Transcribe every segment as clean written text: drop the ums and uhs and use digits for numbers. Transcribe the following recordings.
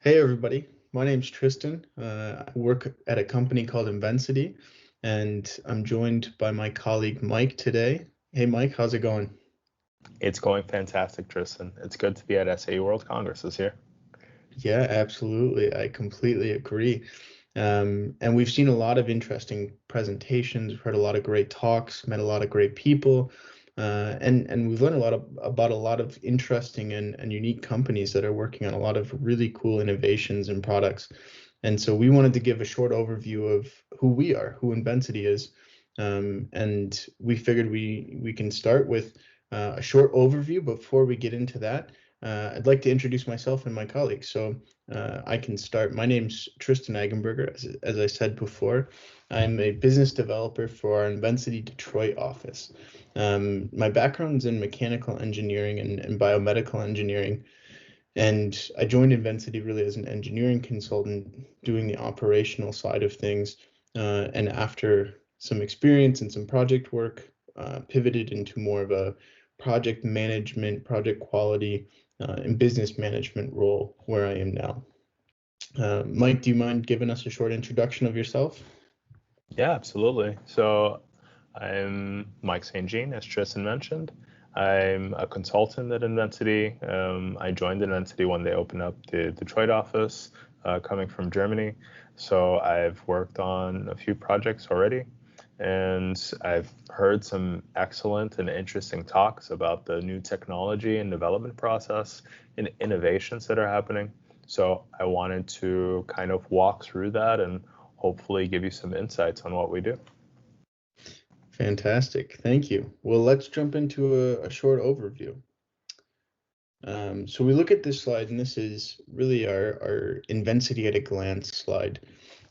Hey everybody, my name's Tristan. I work at a company called INVENSITY, and I'm joined by my colleague Mike today. Hey Mike, how's it going? It's going fantastic, Tristan. It's good to be at SAE World Congress this year. Yeah, absolutely. I completely agree. And we've seen a lot of interesting presentations. We've heard a lot of great talks, met a lot of great people, and we've learned about a lot of interesting and unique companies that are working on a lot of really cool innovations and products. And so we wanted to give a short overview of who we are, who Invensity is, and we figured we can start with a short overview. Before we get into that, I'd like to introduce myself and my colleagues. So I can start. My name's Tristan Eggenberger. As I said before, I'm a business developer for our INVENSITY Detroit office. My background's in mechanical engineering and biomedical engineering, and I joined INVENSITY really as an engineering consultant, doing the operational side of things. And after some experience and some project work, pivoted into more of a project management, project quality, and business management role where I am now. Mike, do you mind giving us a short introduction of yourself? Yeah, absolutely. So I'm Mike Saint-Jean, as Tristan mentioned. I'm a consultant at INVENSITY. I joined INVENSITY when they opened up the Detroit office, coming from Germany. So I've worked on a few projects already, and I've heard some excellent and interesting talks about the new technology and development process and innovations that are happening. So I wanted to kind of walk through that and hopefully give you some insights on what we do. Fantastic. Thank you. Well, let's jump into a short overview. So we look at this slide, and this is really our Invensity at a glance slide.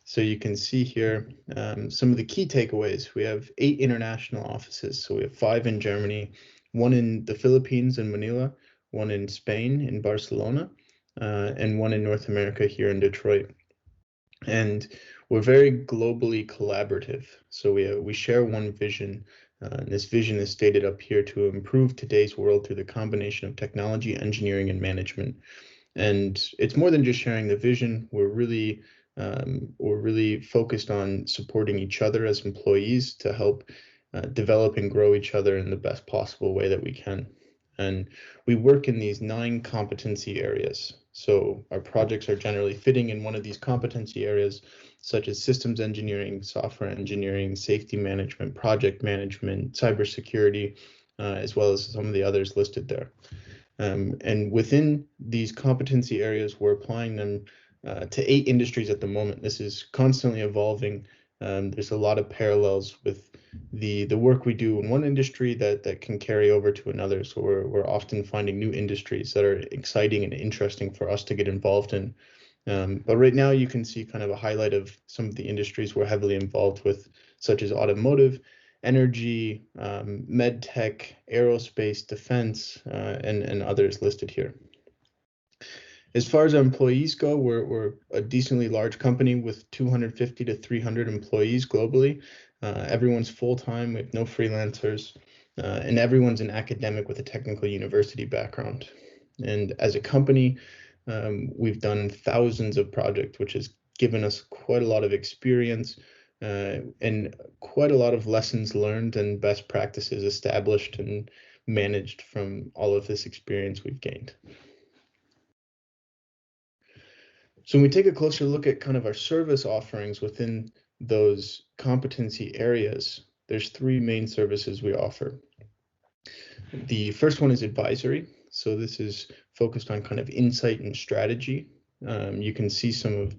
So you can see here some of the key takeaways. We have 8 international offices. So we have 5 in Germany, 1 in the Philippines in Manila, 1 in Spain in Barcelona, and 1 in North America here in Detroit. And we're very globally collaborative. So we share one vision, and this vision is stated up here: to improve today's world through the combination of technology, engineering, and management. And it's more than just sharing the vision. We're really focused on supporting each other as employees to help develop and grow each other in the best possible way that we can. And we work in these 9 competency areas. So our projects are generally fitting in one of these competency areas, such as systems engineering, software engineering, safety management, project management, cybersecurity, as well as some of the others listed there. And within these competency areas, we're applying them to 8 industries at the moment. This is constantly evolving. There's a lot of parallels with the work we do in one industry that can carry over to another. So we're often finding new industries that are exciting and interesting for us to get involved in. But right now you can see kind of a highlight of some of the industries we're heavily involved with, such as automotive, energy, med tech, aerospace, defense, and others listed here. As far as our employees go, we're a decently large company with 250 to 300 employees globally. Everyone's full-time with no freelancers, and everyone's an academic with a technical university background. And as a company, we've done thousands of projects, which has given us quite a lot of experience and quite a lot of lessons learned and best practices established and managed from all of this experience we've gained. So when we take a closer look at kind of our service offerings within those competency areas, there's 3 main services we offer. The first one is advisory. So this is focused on kind of insight and strategy. You can see some of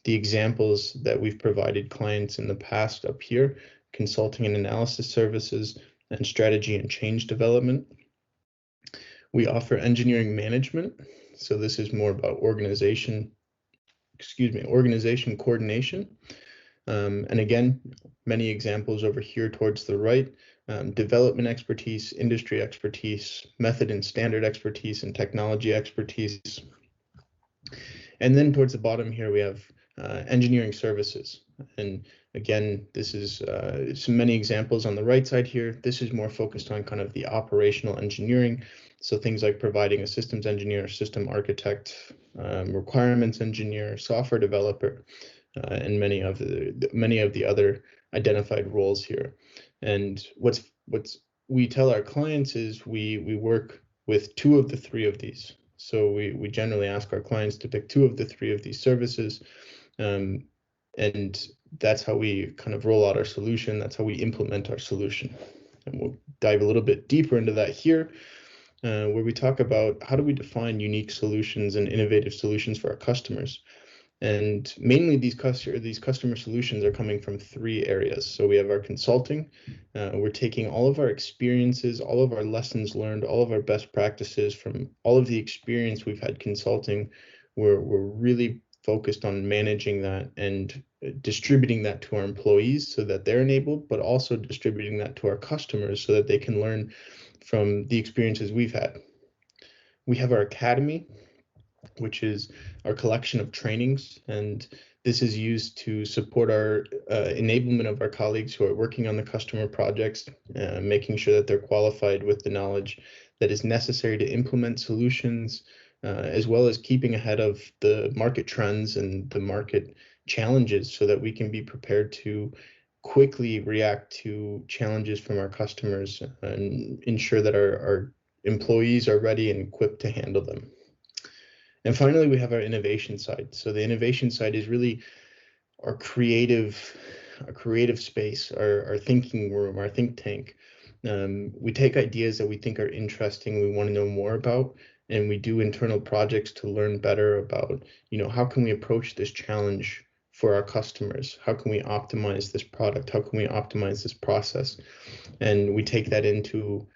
the examples that we've provided clients in the past up here: consulting and analysis services, and strategy and change development. We offer engineering management. So this is more about organization coordination. And again, many examples over here towards the right: development expertise, industry expertise, method and standard expertise, and technology expertise. And then towards the bottom here, we have engineering services. And again, this is so many examples on the right side here. This is more focused on kind of the operational engineering. So things like providing a systems engineer, system architect, requirements engineer, software developer, and many of the other identified roles here. And what's we tell our clients is we work with 2 of the 3 of these. So we generally ask our clients to pick 2 of the 3 of these services. And that's how we kind of roll out our solution. That's how we implement our solution. And we'll dive a little bit deeper into that here, where we talk about how do we define unique solutions and innovative solutions for our customers. And mainly these customer solutions are coming from 3 areas. So we have our consulting. We're taking all of our experiences, all of our lessons learned, all of our best practices from all of the experience we've had consulting. We're really focused on managing that and distributing that to our employees so that they're enabled, but also distributing that to our customers so that they can learn from the experiences we've had. We have our academy, which is our collection of trainings, and this is used to support our enablement of our colleagues who are working on the customer projects, making sure that they're qualified with the knowledge that is necessary to implement solutions, as well as keeping ahead of the market trends and the market challenges so that we can be prepared to quickly react to challenges from our customers and ensure that our employees are ready and equipped to handle them. And finally, we have our innovation side. So the innovation side is really our creative space, our thinking room, our think tank. We take ideas that we think are interesting, we want to know more about, and we do internal projects to learn better about, how can we approach this challenge for our customers? How can we optimize this product? How can we optimize this process? And we take that into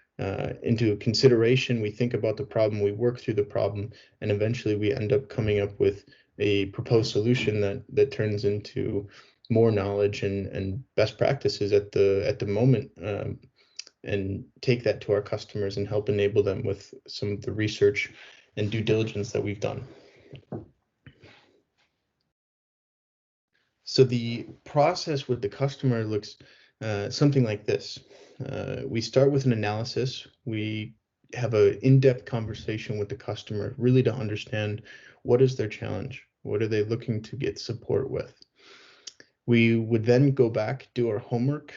consideration. We think about the problem, we work through the problem, and eventually we end up coming up with a proposed solution that turns into more knowledge and best practices at the moment, and take that to our customers and help enable them with some of the research and due diligence that we've done. So the process with the customer looks something like this. We start with an analysis. We have an in-depth conversation with the customer, really to understand what is their challenge, what are they looking to get support with. We would then go back, do our homework,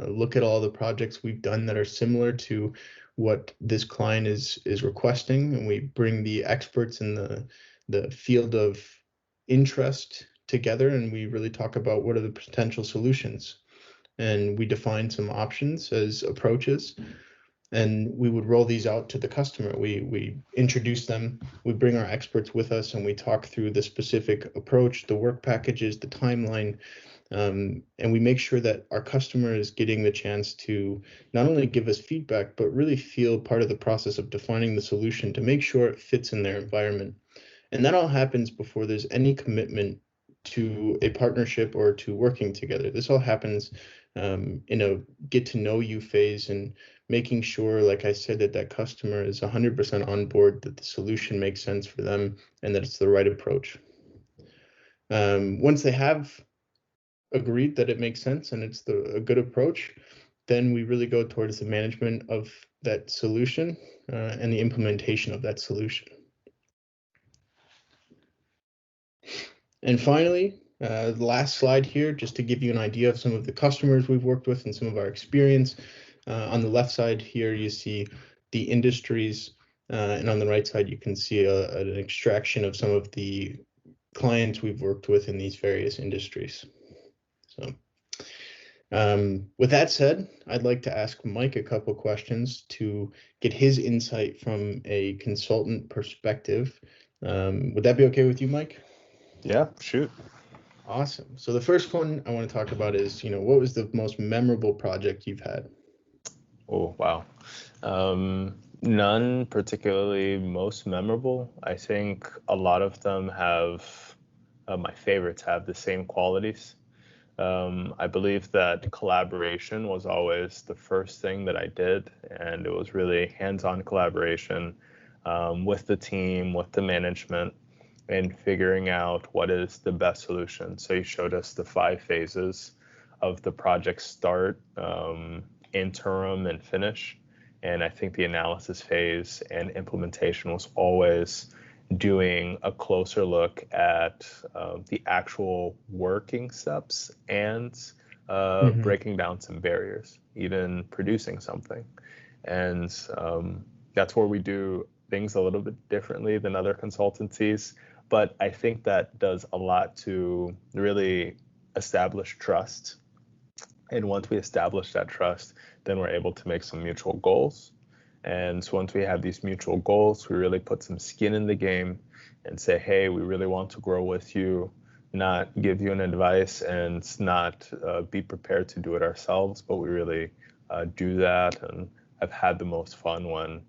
look at all the projects we've done that are similar to what this client is requesting, and we bring the experts in the field of interest together, and we really talk about what are the potential solutions. And we define some options as approaches, and we would roll these out to the customer. We introduce them, we bring our experts with us, and we talk through the specific approach, the work packages, the timeline, and we make sure that our customer is getting the chance to not only give us feedback, but really feel part of the process of defining the solution to make sure it fits in their environment. And that all happens before there's any commitment to a partnership or to working together. This all happens in a get to know you phase, and making sure, like I said, that customer is 100% on board, that the solution makes sense for them, and that it's the right approach. Once they have agreed that it makes sense and it's a good approach, then we really go towards the management of that solution and the implementation of that solution. And finally, the last slide here, just to give you an idea of some of the customers we've worked with and some of our experience. On the left side here, you see the industries, and on the right side, you can see an extraction of some of the clients we've worked with in these various industries. So with that said, I'd like to ask Mike a couple questions to get his insight from a consultant perspective. Would that be okay with you, Mike? Yeah, shoot. Awesome. So the first one I want to talk about is, what was the most memorable project you've had? Oh, wow. None particularly most memorable. I think a lot of them have, my favorites have the same qualities. I believe that collaboration was always the first thing that I did, and it was really hands-on collaboration with the team, with the management. and figuring out what is the best solution. So he showed us the 5 phases of the project start, interim, and finish. And I think the analysis phase and implementation was always doing a closer look at the actual working steps and breaking down some barriers, even producing something. And that's where we do things a little bit differently than other consultancies. But I think that does a lot to really establish trust. And once we establish that trust, then we're able to make some mutual goals. And so once we have these mutual goals, we really put some skin in the game and say, hey, we really want to grow with you, not give you an advice and not be prepared to do it ourselves, but we really do that. And I've had the most fun when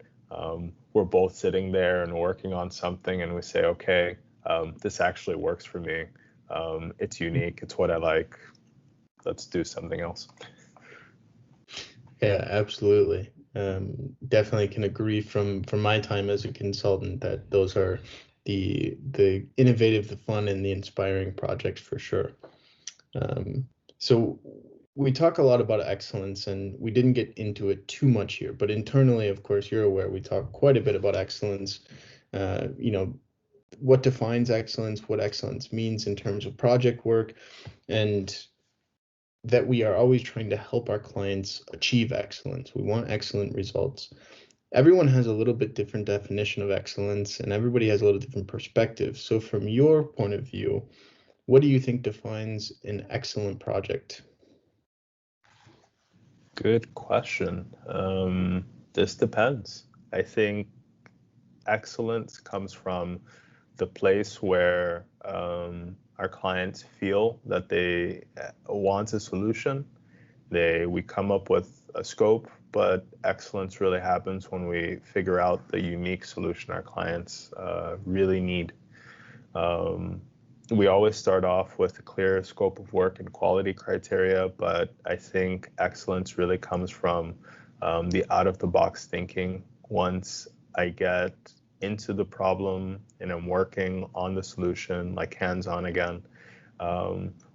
we're both sitting there and working on something and we say, okay, this actually works for me. It's unique. It's what I like. Let's do something else. Yeah, absolutely. Definitely can agree from my time as a consultant that those are the innovative, the fun, and the inspiring projects for sure. So we talk a lot about excellence, and we didn't get into it too much here, but internally, of course, you're aware we talk quite a bit about excellence. What defines excellence, what excellence means in terms of project work, and that we are always trying to help our clients achieve excellence. We want excellent results. Everyone has a little bit different definition of excellence, and everybody has a little different perspective. So from your point of view, what do you think defines an excellent project? Good question. This depends. I think excellence comes from the place where our clients feel that they want a solution. We come up with a scope, but excellence really happens when we figure out the unique solution our clients really need. We always start off with a clear scope of work and quality criteria, but I think excellence really comes from the out-of-the-box thinking. Once I get into the problem and I'm working on the solution, like hands-on again,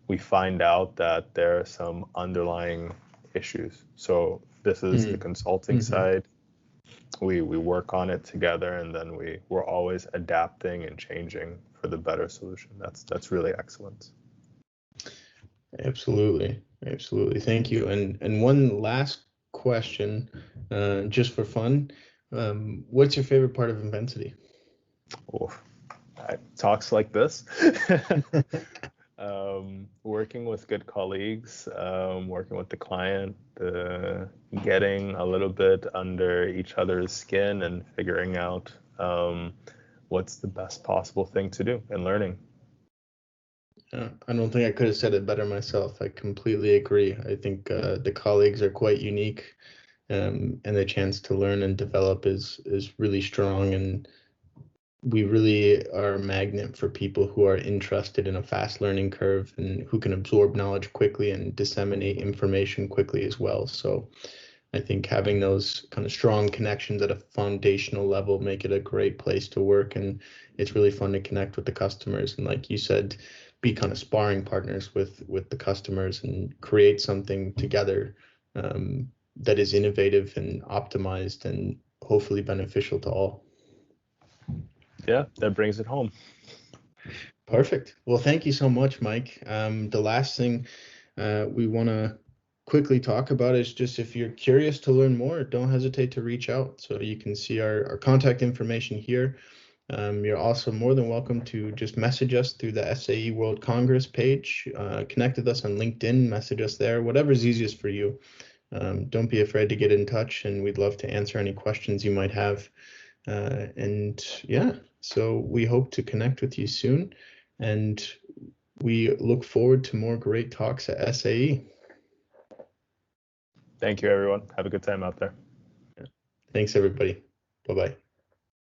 we find out that there are some underlying issues. So this is the consulting side. We work on it together, and then we're always adapting and changing for the better solution. That's really excellence. Absolutely. Thank you. And one last question, just for fun. What's your favorite part of INVENSITY? Oh, talks like this. Working with good colleagues, working with the client, getting a little bit under each other's skin and figuring out what's the best possible thing to do and learning. I don't think I could have said it better myself. I completely agree. I think the colleagues are quite unique, and the chance to learn and develop is really strong, and we really are a magnet for people who are interested in a fast learning curve and who can absorb knowledge quickly and disseminate information quickly as well. So I think having those kind of strong connections at a foundational level make it a great place to work, and it's really fun to connect with the customers, and like you said, be kind of sparring partners with the customers and create something together that is innovative and optimized and hopefully beneficial to all. Yeah, that brings it home. Perfect. Well, thank you so much, Mike. The last thing we want to quickly talk about is just if you're curious to learn more, don't hesitate to reach out. So you can see our contact information here. You're also more than welcome to just message us through the SAE World Congress page, connect with us on LinkedIn, message us there, whatever's easiest for you. Don't be afraid to get in touch, and we'd love to answer any questions you might have. And yeah, so we hope to connect with you soon, and we look forward to more great talks at SAE. Thank you, everyone. Have a good time out there. Thanks, everybody. Bye-bye.